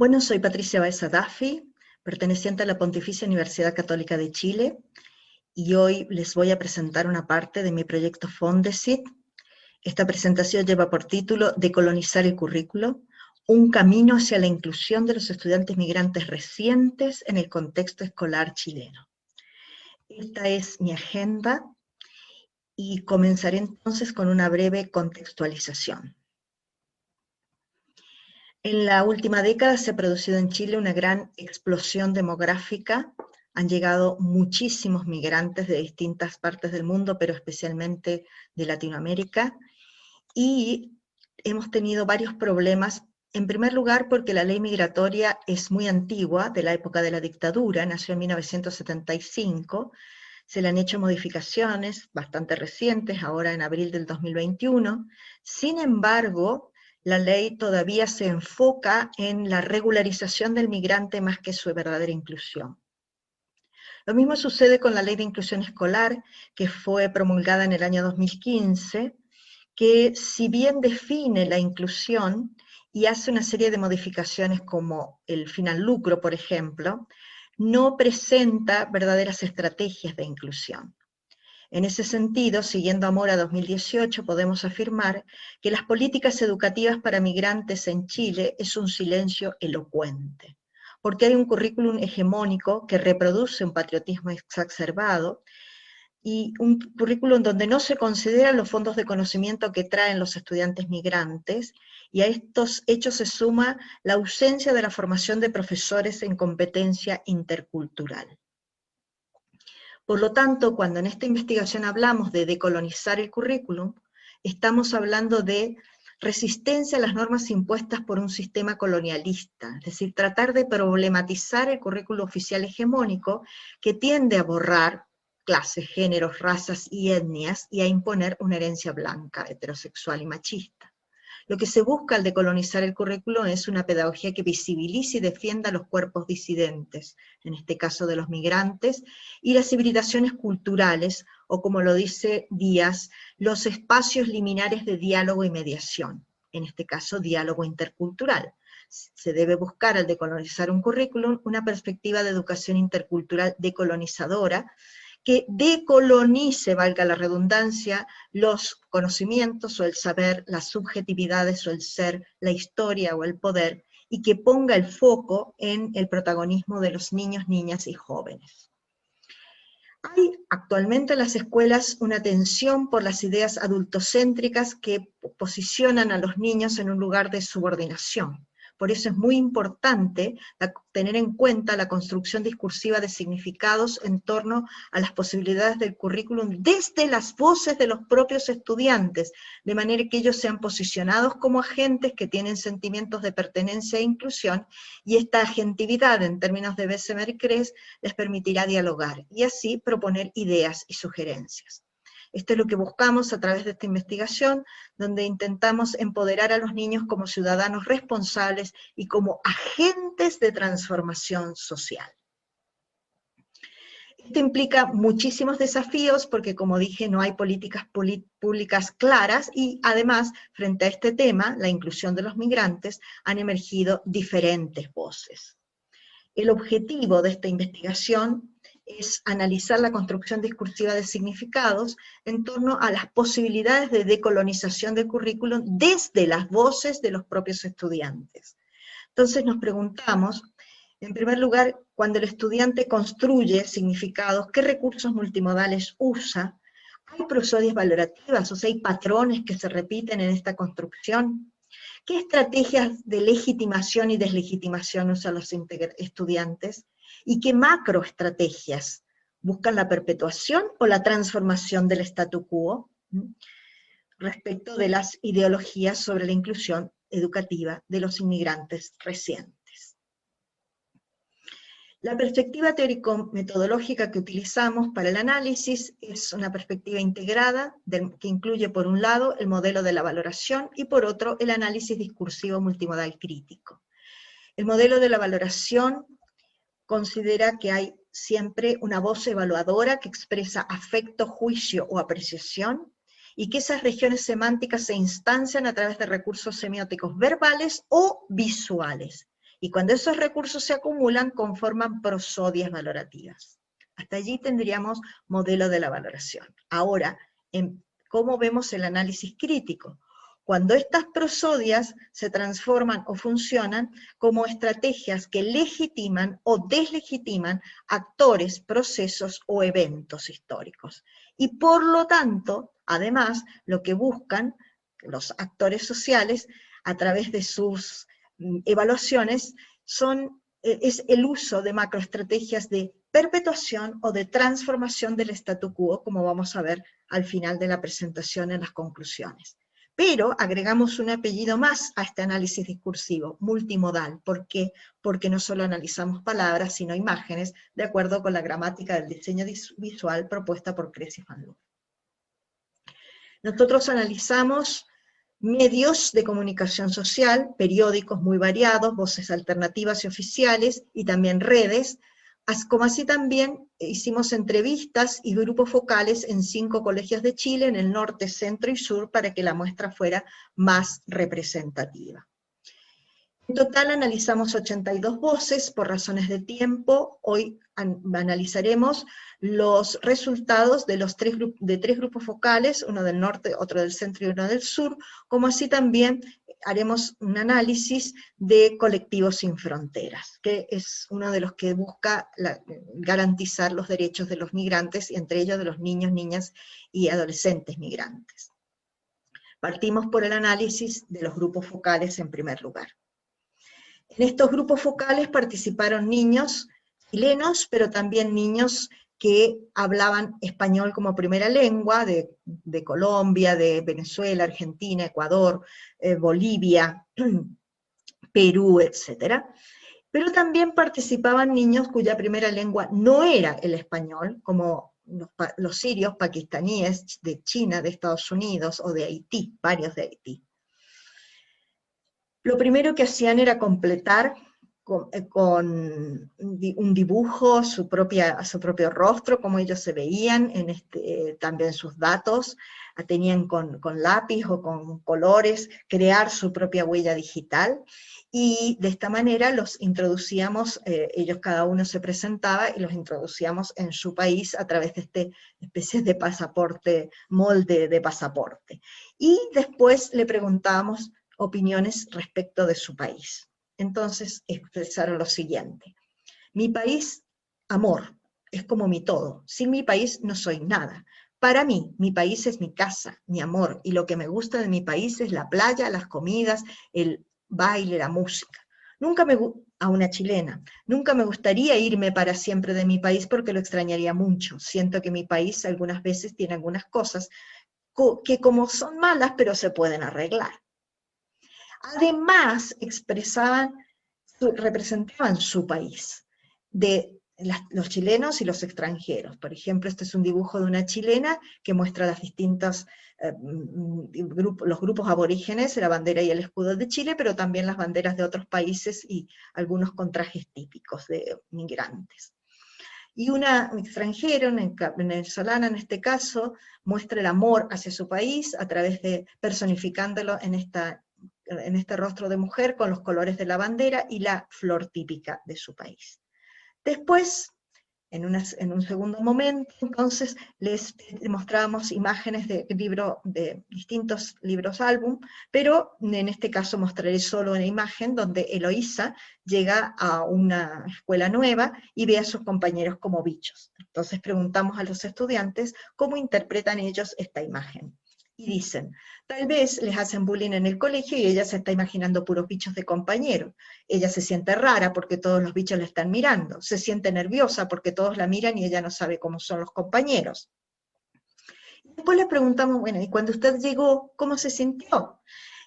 Bueno, soy Patricia Baeza Daffi, perteneciente a la Pontificia Universidad Católica de Chile, y hoy les voy a presentar una parte de mi proyecto Fondesit. Esta presentación lleva por título Decolonizar el currículo, un camino hacia la inclusión de los estudiantes migrantes recientes en el contexto escolar chileno. Esta es mi agenda y comenzaré entonces con una breve contextualización. En la última década se ha producido en Chile una gran explosión demográfica. Han llegado muchísimos migrantes de distintas partes del mundo, pero especialmente de Latinoamérica, y hemos tenido varios problemas. En primer lugar, porque la ley migratoria es muy antigua, de la época de la dictadura, nació en 1975, se le han hecho modificaciones bastante recientes, ahora en abril del 2021. Sin embargo, la ley todavía se enfoca en la regularización del migrante más que su verdadera inclusión. Lo mismo sucede con la Ley de Inclusión Escolar, que fue promulgada en el año 2015, que si bien define la inclusión y hace una serie de modificaciones como el fin al lucro, por ejemplo, no presenta verdaderas estrategias de inclusión. En ese sentido, siguiendo a Mora 2018, podemos afirmar que las políticas educativas para migrantes en Chile es un silencio elocuente, porque hay un currículum hegemónico que reproduce un patriotismo exacerbado y un currículum donde no se consideran los fondos de conocimiento que traen los estudiantes migrantes, y a estos hechos se suma la ausencia de la formación de profesores en competencia intercultural. Por lo tanto, cuando en esta investigación hablamos de decolonizar el currículum, estamos hablando de resistencia a las normas impuestas por un sistema colonialista, es decir, tratar de problematizar el currículo oficial hegemónico que tiende a borrar clases, géneros, razas y etnias y a imponer una herencia blanca, heterosexual y machista. Lo que se busca al decolonizar el currículo es una pedagogía que visibilice y defienda los cuerpos disidentes, en este caso de los migrantes, y las hibridaciones culturales, o como lo dice Díaz, los espacios liminares de diálogo y mediación, en este caso diálogo intercultural. Se debe buscar al decolonizar un currículum una perspectiva de educación intercultural decolonizadora, que decolonice, valga la redundancia, los conocimientos o el saber, las subjetividades o el ser, la historia o el poder, y que ponga el foco en el protagonismo de los niños, niñas y jóvenes. Hay actualmente en las escuelas una tensión por las ideas adultocéntricas que posicionan a los niños en un lugar de subordinación. Por eso es muy importante tener en cuenta la construcción discursiva de significados en torno a las posibilidades del currículum desde las voces de los propios estudiantes, de manera que ellos sean posicionados como agentes que tienen sentimientos de pertenencia e inclusión, y esta agentividad en términos de Bessemer-Cres les permitirá dialogar y así proponer ideas y sugerencias. Esto es lo que buscamos a través de esta investigación, donde intentamos empoderar a los niños como ciudadanos responsables y como agentes de transformación social. Esto implica muchísimos desafíos porque, como dije, no hay políticas públicas claras y además, frente a este tema, la inclusión de los migrantes, han emergido diferentes voces. El objetivo de esta investigación es analizar la construcción discursiva de significados en torno a las posibilidades de decolonización del currículum desde las voces de los propios estudiantes. Entonces nos preguntamos, en primer lugar, cuando el estudiante construye significados, ¿qué recursos multimodales usa? ¿Hay prosodias valorativas? O sea, ¿hay patrones que se repiten en esta construcción? ¿Qué estrategias de legitimación y deslegitimación usan los estudiantes? ¿Y qué macroestrategias buscan la perpetuación o la transformación del statu quo respecto de las ideologías sobre la inclusión educativa de los inmigrantes recientes? La perspectiva teórico-metodológica que utilizamos para el análisis es una perspectiva integrada que incluye, por un lado, el modelo de la valoración y, por otro, el análisis discursivo multimodal crítico. El modelo de la valoración considera que hay siempre una voz evaluadora que expresa afecto, juicio o apreciación, y que esas regiones semánticas se instancian a través de recursos semióticos verbales o visuales, Y cuando esos recursos se acumulan, conforman prosodias valorativas. Hasta allí tendríamos modelo de la valoración. Ahora, ¿cómo vemos el análisis crítico? Cuando estas prosodias se transforman o funcionan como estrategias que legitiman o deslegitiman actores, procesos o eventos históricos. Y por lo tanto, además, lo que buscan los actores sociales a través de sus evaluaciones es el uso de macroestrategias de perpetuación o de transformación del statu quo, como vamos a ver al final de la presentación en las conclusiones. Pero agregamos un apellido más a este análisis discursivo, multimodal. ¿Por qué? Porque no solo analizamos palabras, sino imágenes, de acuerdo con la gramática del diseño visual propuesta por Kress y Van Loon. Nosotros analizamos medios de comunicación social, periódicos muy variados, voces alternativas y oficiales, y también redes, como así también hicimos entrevistas y grupos focales en 5 colegios de Chile, en el norte, centro y sur, para que la muestra fuera más representativa. En total analizamos 82 voces. Por razones de tiempo, hoy analizaremos los resultados de tres grupos focales, uno del norte, otro del centro y uno del sur, como así también haremos un análisis de Colectivos Sin Fronteras, que es uno de los que busca garantizar los derechos de los migrantes, y entre ellos de los niños, niñas y adolescentes migrantes. Partimos por el análisis de los grupos focales en primer lugar. En estos grupos focales participaron niños chilenos, pero también niños que hablaban español como primera lengua, de Colombia, de Venezuela, Argentina, Ecuador, Bolivia, Perú, etc. Pero también participaban niños cuya primera lengua no era el español, como los sirios, pakistaníes, de China, de Estados Unidos o de Haití, varios de Haití. Lo primero que hacían era completar con un dibujo su propio rostro, como ellos se veían, también sus datos, tenían con lápiz o con colores, crear su propia huella digital, y de esta manera los introducíamos, ellos cada uno se presentaba y los introducíamos en su país a través de esta especie de pasaporte, molde de pasaporte. Y después le preguntábamos opiniones respecto de su país. Entonces expresaron lo siguiente: mi país, amor, es como mi todo. Sin mi país no soy nada. Para mí, mi país es mi casa, mi amor, y lo que me gusta de mi país es la playa, las comidas, el baile, la música. A una chilena, nunca me gustaría irme para siempre de mi país porque lo extrañaría mucho. Siento que mi país algunas veces tiene algunas cosas que como son malas, pero se pueden arreglar. Además, representaban su país, los chilenos y los extranjeros. Por ejemplo, este es un dibujo de una chilena que muestra las distintas, los grupos aborígenes, la bandera y el escudo de Chile, pero también las banderas de otros países y algunos con trajes típicos de migrantes. Y una extranjera, una venezolana en este caso, muestra el amor hacia su país a través de personificándolo en este rostro de mujer con los colores de la bandera y la flor típica de su país. Después, en un segundo momento, entonces, les mostrábamos imágenes de distintos libros álbum, pero en este caso mostraré solo una imagen donde Eloísa llega a una escuela nueva y ve a sus compañeros como bichos. Entonces preguntamos a los estudiantes cómo interpretan ellos esta imagen. Y dicen, tal vez les hacen bullying en el colegio y ella se está imaginando puros bichos de compañeros. Ella se siente rara porque todos los bichos la están mirando. Se siente nerviosa porque todos la miran y ella no sabe cómo son los compañeros. Después les preguntamos, bueno, ¿y cuando usted llegó, cómo se sintió?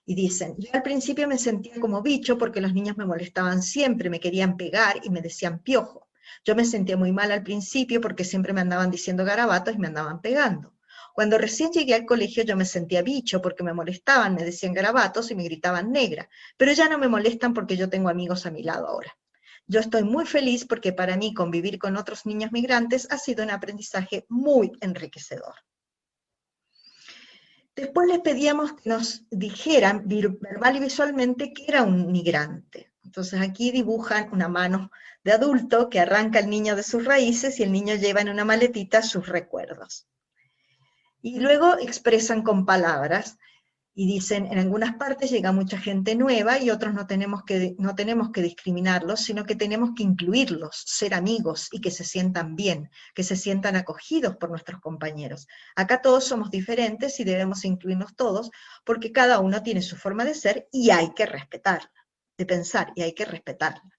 Y dicen, yo al principio me sentía como bicho porque los niños me molestaban siempre, me querían pegar y me decían piojo. Yo me sentía muy mal al principio porque siempre me andaban diciendo garabatos y me andaban pegando. Cuando recién llegué al colegio yo me sentía bicho porque me molestaban, me decían garabatos y me gritaban negra, pero ya no me molestan porque yo tengo amigos a mi lado ahora. Yo estoy muy feliz porque para mí convivir con otros niños migrantes ha sido un aprendizaje muy enriquecedor. Después les pedíamos que nos dijeran verbal y visualmente qué era un migrante. Entonces aquí dibujan una mano de adulto que arranca al niño de sus raíces y el niño lleva en una maletita sus recuerdos. Y luego expresan con palabras y dicen, en algunas partes llega mucha gente nueva y otros no tenemos que discriminarlos, sino que tenemos que incluirlos, ser amigos y que se sientan bien, que se sientan acogidos por nuestros compañeros. Acá todos somos diferentes y debemos incluirnos todos porque cada uno tiene su forma de ser y hay que respetarla, de pensar y hay que respetarla.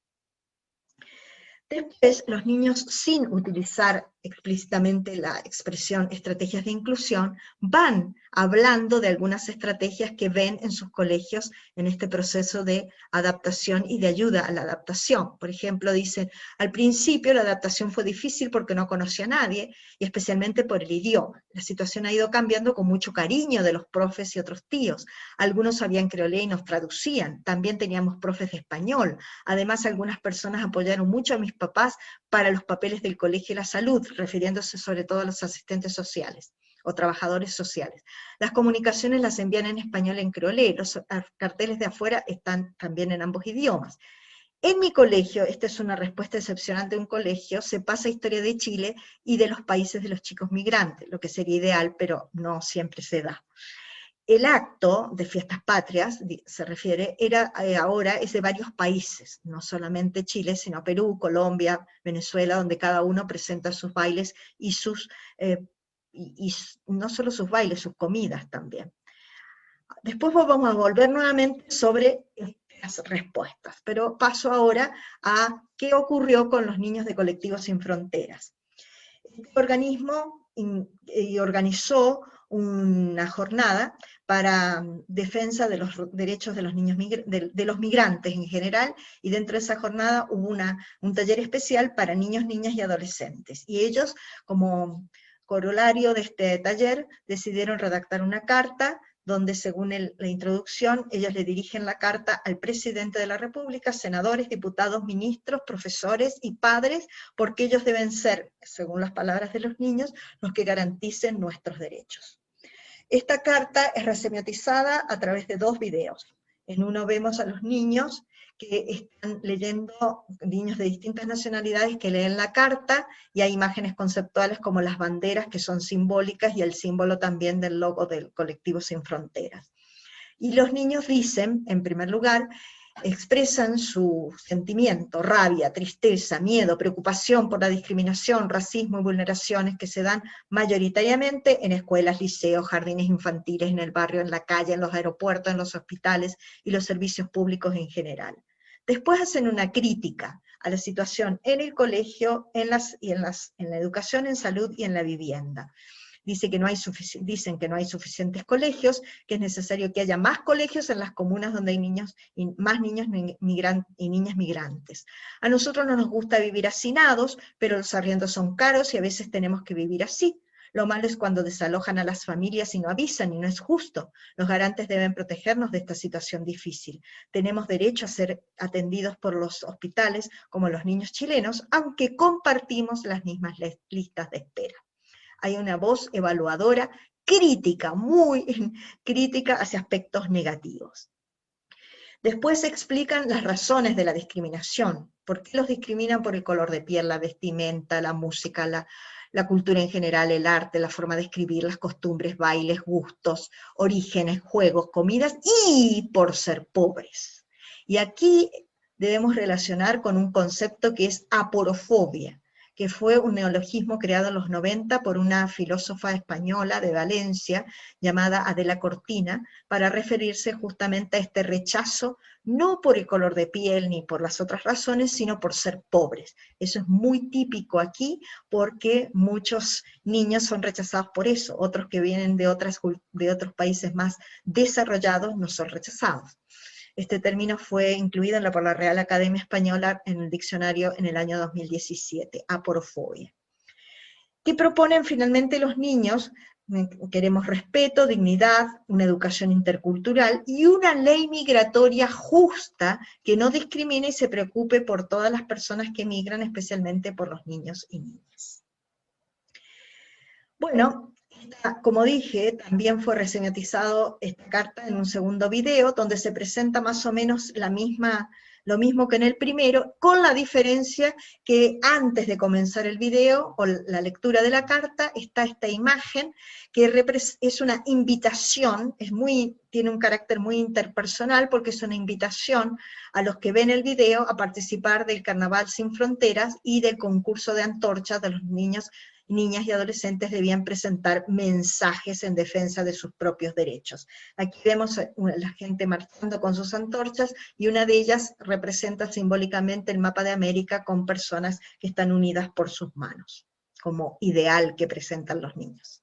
Después, los niños, sin utilizar explícitamente la expresión estrategias de inclusión, van hablando de algunas estrategias que ven en sus colegios en este proceso de adaptación y de ayuda a la adaptación. Por ejemplo, dicen, al principio la adaptación fue difícil porque no conocía a nadie, y especialmente por el idioma. La situación ha ido cambiando con mucho cariño de los profes y otros tíos. Algunos sabían creolé y nos traducían. También teníamos profes de español. Además, algunas personas apoyaron mucho a mis papás para los papeles del colegio y la salud, refiriéndose sobre todo a los asistentes sociales o trabajadores sociales. Las comunicaciones las envían en español y en creolé, los carteles de afuera están también en ambos idiomas. En mi colegio, esta es una respuesta excepcional de un colegio, se pasa historia de Chile y de los países de los chicos migrantes, lo que sería ideal, pero no siempre se da. El acto de fiestas patrias, se refiere, ahora es de varios países, no solamente Chile, sino Perú, Colombia, Venezuela, donde cada uno presenta sus bailes y y no solo sus bailes, sus comidas también. Después vamos a volver nuevamente sobre las respuestas, pero paso ahora a qué ocurrió con los niños de Colectivos Sin Fronteras. Este organismo organizó una jornada para defensa de los derechos de los niños de los migrantes en general, y dentro de esa jornada hubo un taller especial para niños, niñas y adolescentes. Y ellos, como corolario de este taller, decidieron redactar una carta donde, según la introducción, ellos le dirigen la carta al presidente de la República, senadores, diputados, ministros, profesores y padres, porque ellos deben ser, según las palabras de los niños, los que garanticen nuestros derechos. Esta carta es resemiotizada a través de 2 videos. En uno vemos a los niños que están leyendo, niños de distintas nacionalidades que leen la carta, y hay imágenes conceptuales como las banderas que son simbólicas y el símbolo también del logo del Colectivo Sin Fronteras. Y los niños dicen, en primer lugar, expresan su sentimiento, rabia, tristeza, miedo, preocupación por la discriminación, racismo y vulneraciones que se dan mayoritariamente en escuelas, liceos, jardines infantiles, en el barrio, en la calle, en los aeropuertos, en los hospitales y los servicios públicos en general. Después hacen una crítica a la situación en el colegio, en la educación, en salud y en la vivienda. Dicen que no hay suficientes colegios, que es necesario que haya más colegios en las comunas donde hay más niños y niñas migrantes. A nosotros no nos gusta vivir hacinados, pero los arriendos son caros y a veces tenemos que vivir así. Lo malo es cuando desalojan a las familias y no avisan, y no es justo. Los garantes deben protegernos de esta situación difícil. Tenemos derecho a ser atendidos por los hospitales como los niños chilenos, aunque compartimos las mismas listas de espera. Hay una voz evaluadora crítica, muy crítica hacia aspectos negativos. Después se explican las razones de la discriminación. ¿Por qué los discriminan? Por el color de piel, la vestimenta, la música, la cultura en general, el arte, la forma de escribir, las costumbres, bailes, gustos, orígenes, juegos, comidas, y por ser pobres. Y aquí debemos relacionar con un concepto que es aporofobia, que fue un neologismo creado en los 90 por una filósofa española de Valencia llamada Adela Cortina, para referirse justamente a este rechazo, no por el color de piel ni por las otras razones, sino por ser pobres. Eso es muy típico aquí, porque muchos niños son rechazados por eso, otros que vienen de otros países más desarrollados no son rechazados. Este término fue incluido por la Real Academia Española en el diccionario en el año 2017, aporofobia. ¿Qué proponen finalmente los niños? Queremos respeto, dignidad, una educación intercultural y una ley migratoria justa que no discrimine y se preocupe por todas las personas que migran, especialmente por los niños y niñas. Bueno, como dije, también fue resemiotizado esta carta en un segundo video, donde se presenta más o menos la misma Lo mismo que en el primero, con la diferencia que antes de comenzar el video o la lectura de la carta está esta imagen que es una invitación, tiene un carácter muy interpersonal porque es una invitación a los que ven el video a participar del Carnaval Sin Fronteras y del concurso de antorchas de los niños, niñas y adolescentes debían presentar mensajes en defensa de sus propios derechos. Aquí vemos a la gente marchando con sus antorchas y una de ellas representa simbólicamente el mapa de América con personas que están unidas por sus manos, como ideal que presentan los niños.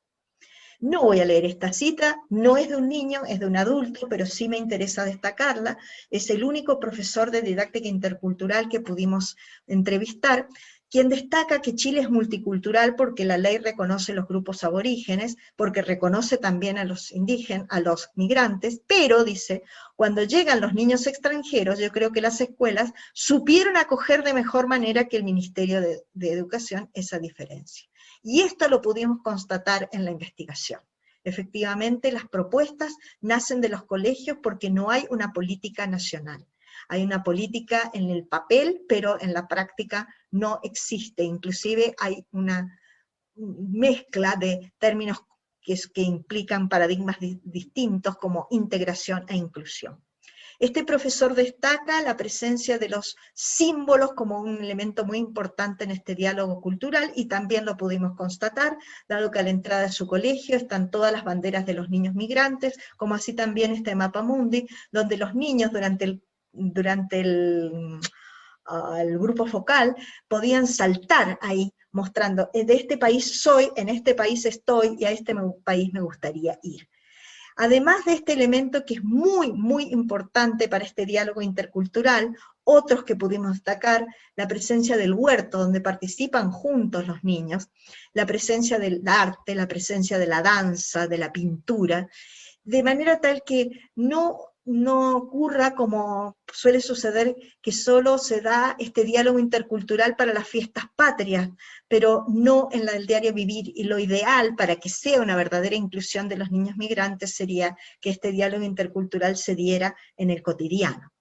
No voy a leer esta cita, no es de un niño, es de un adulto, pero sí me interesa destacarla. Es el único profesor de didáctica intercultural que pudimos entrevistar, quien destaca que Chile es multicultural porque la ley reconoce los grupos aborígenes, porque reconoce también a los indígenas, a los migrantes, pero, dice, cuando llegan los niños extranjeros, yo creo que las escuelas supieron acoger de mejor manera que el Ministerio de Educación esa diferencia. Y esto lo pudimos constatar en la investigación. Efectivamente, las propuestas nacen de los colegios porque no hay una política nacional. Hay una política en el papel, pero en la práctica no existe. Inclusive hay una mezcla de términos que implican paradigmas distintos como integración e inclusión. Este profesor destaca la presencia de los símbolos como un elemento muy importante en este diálogo cultural, y también lo pudimos constatar, dado que a la entrada de su colegio están todas las banderas de los niños migrantes, como así también este mapa mundi, donde los niños durante el grupo focal podían saltar ahí, mostrando, de este país soy, en este país estoy, y a este país me gustaría ir. Además de este elemento que es muy, muy importante para este diálogo intercultural, otros que pudimos destacar, la presencia del huerto, donde participan juntos los niños, la presencia del arte, la presencia de la danza, de la pintura, de manera tal que no ocurra como suele suceder, que solo se da este diálogo intercultural para las fiestas patrias, pero no en la del diario vivir, y lo ideal para que sea una verdadera inclusión de los niños migrantes sería que este diálogo intercultural se diera en el cotidiano.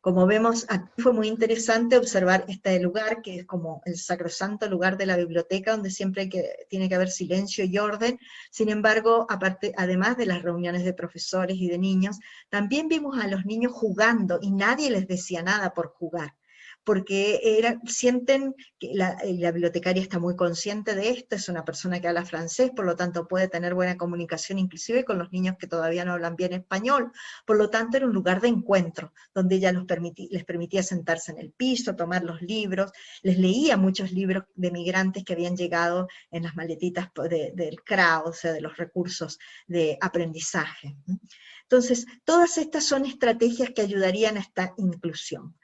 Como vemos, aquí fue muy interesante observar este lugar, que es como el sacrosanto lugar de la biblioteca, donde siempre tiene que haber silencio y orden. Sin embargo, además de las reuniones de profesores y de niños, también vimos a los niños jugando, y nadie les decía nada por jugar, porque sienten que la bibliotecaria está muy consciente de esto, es una persona que habla francés, por lo tanto puede tener buena comunicación inclusive con los niños que todavía no hablan bien español, por lo tanto era un lugar de encuentro, donde ella les permitía sentarse en el piso, tomar los libros, les leía muchos libros de migrantes que habían llegado en las maletitas del CRA, o sea, de los recursos de aprendizaje. Entonces, todas estas son estrategias que ayudarían a esta inclusión.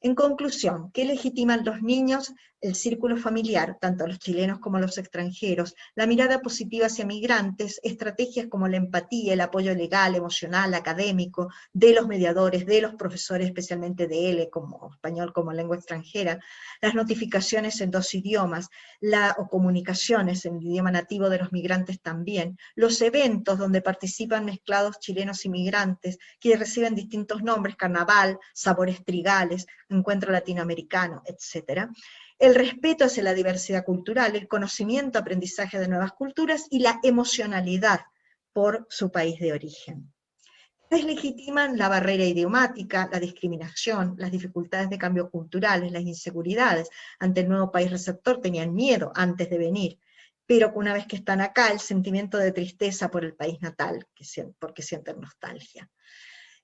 En conclusión, ¿qué legitiman los niños? El círculo familiar, tanto los chilenos como los extranjeros, la mirada positiva hacia migrantes, estrategias como la empatía, el apoyo legal, emocional, académico, de los mediadores, de los profesores, especialmente de ELE, como español como lengua extranjera, las notificaciones en 2 idiomas, o comunicaciones en el idioma nativo de los migrantes también, los eventos donde participan mezclados chilenos y migrantes, que reciben distintos nombres, carnaval, sabores trigales, encuentro latinoamericano, etc. El respeto hacia la diversidad cultural, el conocimiento, aprendizaje de nuevas culturas y la emocionalidad por su país de origen. Deslegitiman la barrera idiomática, la discriminación, las dificultades de cambio culturales, las inseguridades. Ante el nuevo país receptor tenían miedo antes de venir, pero una vez que están acá, el sentimiento de tristeza por el país natal, porque sienten nostalgia.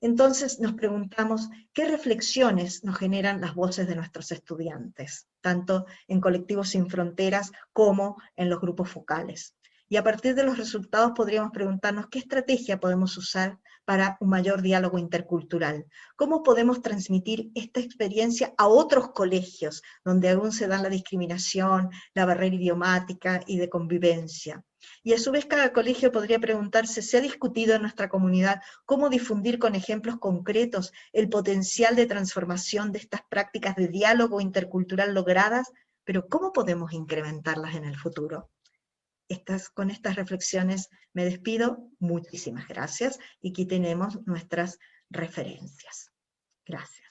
Entonces nos preguntamos, ¿qué reflexiones nos generan las voces de nuestros estudiantes, tanto en Colectivos Sin Fronteras como en los grupos focales? Y a partir de los resultados podríamos preguntarnos qué estrategia podemos usar para un mayor diálogo intercultural. ¿Cómo podemos transmitir esta experiencia a otros colegios donde aún se dan la discriminación, la barrera idiomática y de convivencia? Y a su vez cada colegio podría preguntarse, ¿se ha discutido en nuestra comunidad cómo difundir con ejemplos concretos el potencial de transformación de estas prácticas de diálogo intercultural logradas? Pero ¿cómo podemos incrementarlas en el futuro? Con estas reflexiones me despido. Muchísimas gracias. Y aquí tenemos nuestras referencias. Gracias.